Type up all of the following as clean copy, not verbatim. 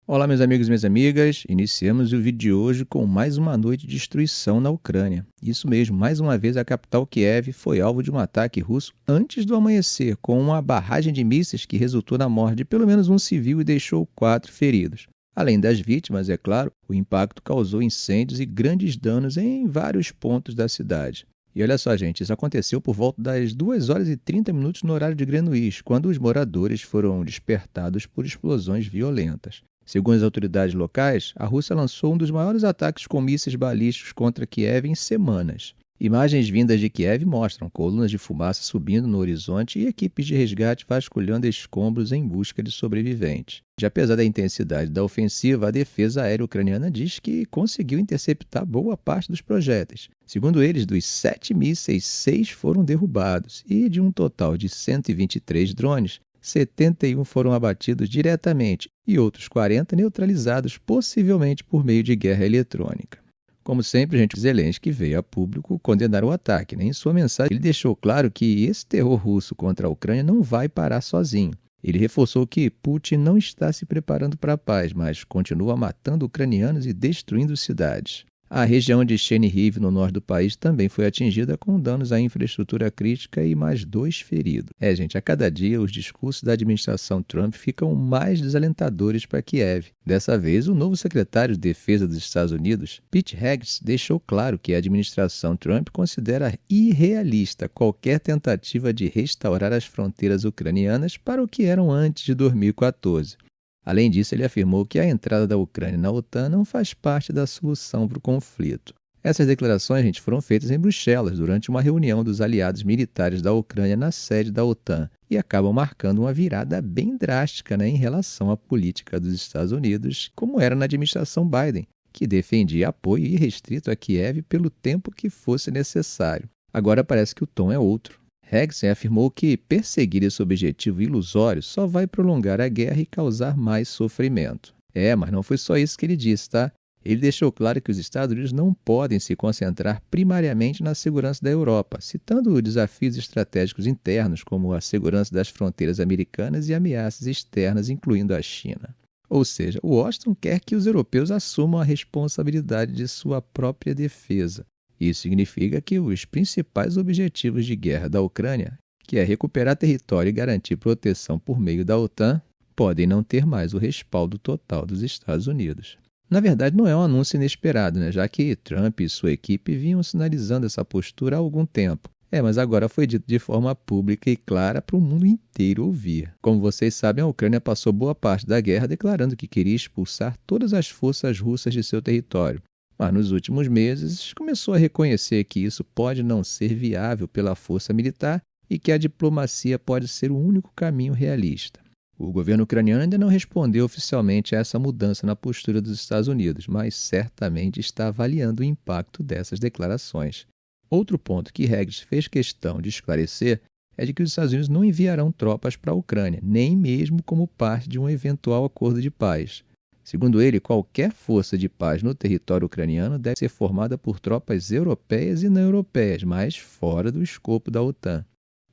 Olá, meus amigos e minhas amigas. Iniciamos o vídeo de hoje com mais uma noite de destruição na Ucrânia. Isso mesmo, mais uma vez a capital Kiev foi alvo de um ataque russo antes do amanhecer, com uma barragem de mísseis que resultou na morte de pelo menos um civil e deixou 4 feridos. Além das vítimas, é claro, o impacto causou incêndios e grandes danos em vários pontos da cidade. E olha só, gente, isso aconteceu por volta das 2 horas e 30 minutos no horário de Greenwich, quando os moradores foram despertados por explosões violentas. Segundo as autoridades locais, a Rússia lançou um dos maiores ataques com mísseis balísticos contra Kiev em semanas. Imagens vindas de Kiev mostram colunas de fumaça subindo no horizonte e equipes de resgate vasculhando escombros em busca de sobreviventes. Já apesar da intensidade da ofensiva, a defesa aérea ucraniana diz que conseguiu interceptar boa parte dos projéteis. Segundo eles, dos 7 mísseis, 6 foram derrubados e, de um total de 123 drones, 71 foram abatidos diretamente e outros 40 neutralizados, possivelmente por meio de guerra eletrônica. Como sempre, Zelensky veio a público condenar o ataque. Em sua mensagem, ele deixou claro que esse terror russo contra a Ucrânia não vai parar sozinho. Ele reforçou que Putin não está se preparando para a paz, mas continua matando ucranianos e destruindo cidades. A região de Chernihiv, no norte do país, também foi atingida com danos à infraestrutura crítica e mais 2 feridos. A cada dia os discursos da administração Trump ficam mais desalentadores para Kiev. Dessa vez, o novo secretário de Defesa dos Estados Unidos, Pete Hegseth, deixou claro que a administração Trump considera irrealista qualquer tentativa de restaurar as fronteiras ucranianas para o que eram antes de 2014. Além disso, ele afirmou que a entrada da Ucrânia na OTAN não faz parte da solução para o conflito. Essas declarações, foram feitas em Bruxelas durante uma reunião dos aliados militares da Ucrânia na sede da OTAN e acabam marcando uma virada bem drástica em relação à política dos Estados Unidos, como era na administração Biden, que defendia apoio irrestrito a Kiev pelo tempo que fosse necessário. Agora parece que o tom é outro. Hegseth afirmou que perseguir esse objetivo ilusório só vai prolongar a guerra e causar mais sofrimento. Mas não foi só isso que ele disse, tá? Ele deixou claro que os Estados Unidos não podem se concentrar primariamente na segurança da Europa, citando desafios estratégicos internos, como a segurança das fronteiras americanas e ameaças externas, incluindo a China. Ou seja, Washington quer que os europeus assumam a responsabilidade de sua própria defesa. Isso significa que os principais objetivos de guerra da Ucrânia, que é recuperar território e garantir proteção por meio da OTAN, podem não ter mais o respaldo total dos Estados Unidos. Na verdade, não é um anúncio inesperado, já que Trump e sua equipe vinham sinalizando essa postura há algum tempo. Mas agora foi dito de forma pública e clara para o mundo inteiro ouvir. Como vocês sabem, a Ucrânia passou boa parte da guerra declarando que queria expulsar todas as forças russas de seu território. Mas nos últimos meses começou a reconhecer que isso pode não ser viável pela força militar e que a diplomacia pode ser o único caminho realista. O governo ucraniano ainda não respondeu oficialmente a essa mudança na postura dos Estados Unidos, mas certamente está avaliando o impacto dessas declarações. Outro ponto que Hegseth fez questão de esclarecer é de que os Estados Unidos não enviarão tropas para a Ucrânia, nem mesmo como parte de um eventual acordo de paz. Segundo ele, qualquer força de paz no território ucraniano deve ser formada por tropas europeias e não europeias, mas fora do escopo da OTAN.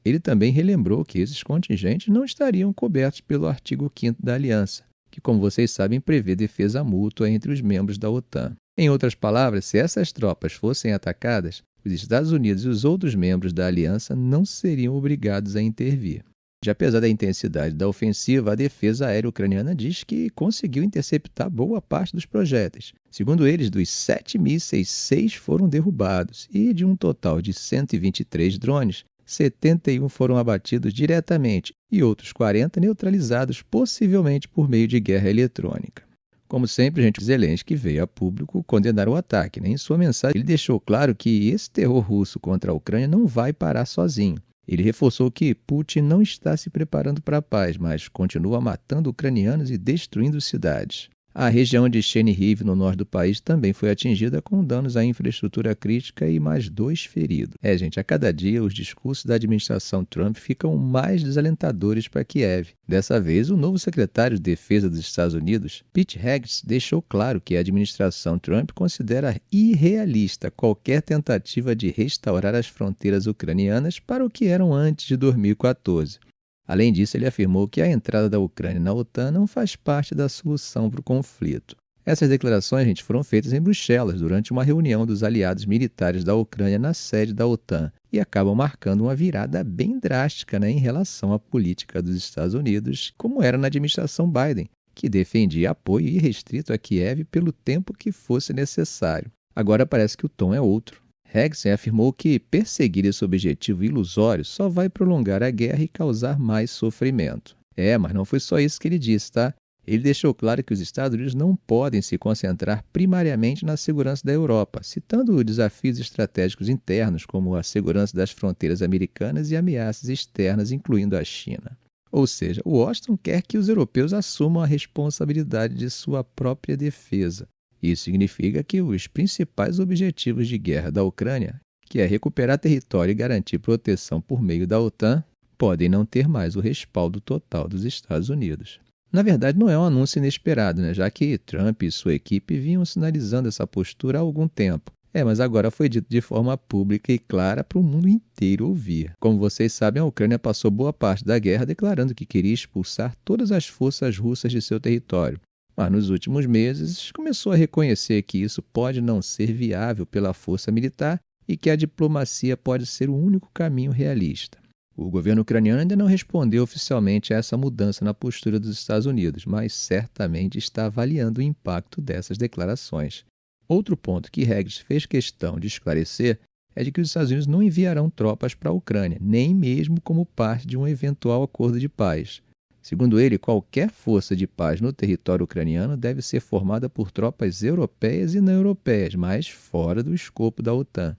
Ele também relembrou que esses contingentes não estariam cobertos pelo artigo 5º da aliança, que, como vocês sabem, prevê defesa mútua entre os membros da OTAN. Em outras palavras, se essas tropas fossem atacadas, os Estados Unidos e os outros membros da aliança não seriam obrigados a intervir. Já apesar da intensidade da ofensiva, a defesa aérea ucraniana diz que conseguiu interceptar boa parte dos projéteis. Segundo eles, dos 7 mísseis, 6 foram derrubados e, de um total de 123 drones, 71 foram abatidos diretamente e outros 40 neutralizados, possivelmente por meio de guerra eletrônica. Como sempre, Zelensky veio a público condenar o ataque. Em sua mensagem, ele deixou claro que esse terror russo contra a Ucrânia não vai parar sozinho. Ele reforçou que Putin não está se preparando para a paz, mas continua matando ucranianos e destruindo cidades. A região de Chernihiv, no norte do país, também foi atingida com danos à infraestrutura crítica e mais 2 feridos. A cada dia os discursos da administração Trump ficam mais desalentadores para Kiev. Dessa vez, o novo secretário de Defesa dos Estados Unidos, Pete Hegseth, deixou claro que a administração Trump considera irrealista qualquer tentativa de restaurar as fronteiras ucranianas para o que eram antes de 2014. Além disso, ele afirmou que a entrada da Ucrânia na OTAN não faz parte da solução para o conflito. Essas declarações, gente, foram feitas em Bruxelas durante uma reunião dos aliados militares da Ucrânia na sede da OTAN e acabam marcando uma virada bem drástica, em relação à política dos Estados Unidos, como era na administração Biden, que defendia apoio irrestrito a Kiev pelo tempo que fosse necessário. Agora parece que o tom é outro. Hegsen afirmou que perseguir esse objetivo ilusório só vai prolongar a guerra e causar mais sofrimento. Mas não foi só isso que ele disse, tá? Ele deixou claro que os Estados Unidos não podem se concentrar primariamente na segurança da Europa, citando desafios estratégicos internos, como a segurança das fronteiras americanas e ameaças externas, incluindo a China. Ou seja, Washington quer que os europeus assumam a responsabilidade de sua própria defesa. Isso significa que os principais objetivos de guerra da Ucrânia, que é recuperar território e garantir proteção por meio da OTAN, podem não ter mais o respaldo total dos Estados Unidos. Na verdade, não é um anúncio inesperado, já que Trump e sua equipe vinham sinalizando essa postura há algum tempo. Mas agora foi dito de forma pública e clara para o mundo inteiro ouvir. Como vocês sabem, a Ucrânia passou boa parte da guerra declarando que queria expulsar todas as forças russas de seu território. Mas nos últimos meses começou a reconhecer que isso pode não ser viável pela força militar e que a diplomacia pode ser o único caminho realista. O governo ucraniano ainda não respondeu oficialmente a essa mudança na postura dos Estados Unidos, mas certamente está avaliando o impacto dessas declarações. Outro ponto que Heggs fez questão de esclarecer é de que os Estados Unidos não enviarão tropas para a Ucrânia, nem mesmo como parte de um eventual acordo de paz. Segundo ele, qualquer força de paz no território ucraniano deve ser formada por tropas europeias e não europeias, mas fora do escopo da OTAN.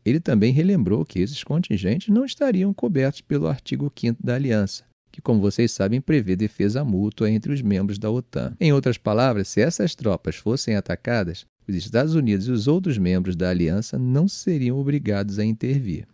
Ele também relembrou que esses contingentes não estariam cobertos pelo artigo 5º da aliança, que, como vocês sabem, prevê defesa mútua entre os membros da OTAN. Em outras palavras, se essas tropas fossem atacadas, os Estados Unidos e os outros membros da aliança não seriam obrigados a intervir.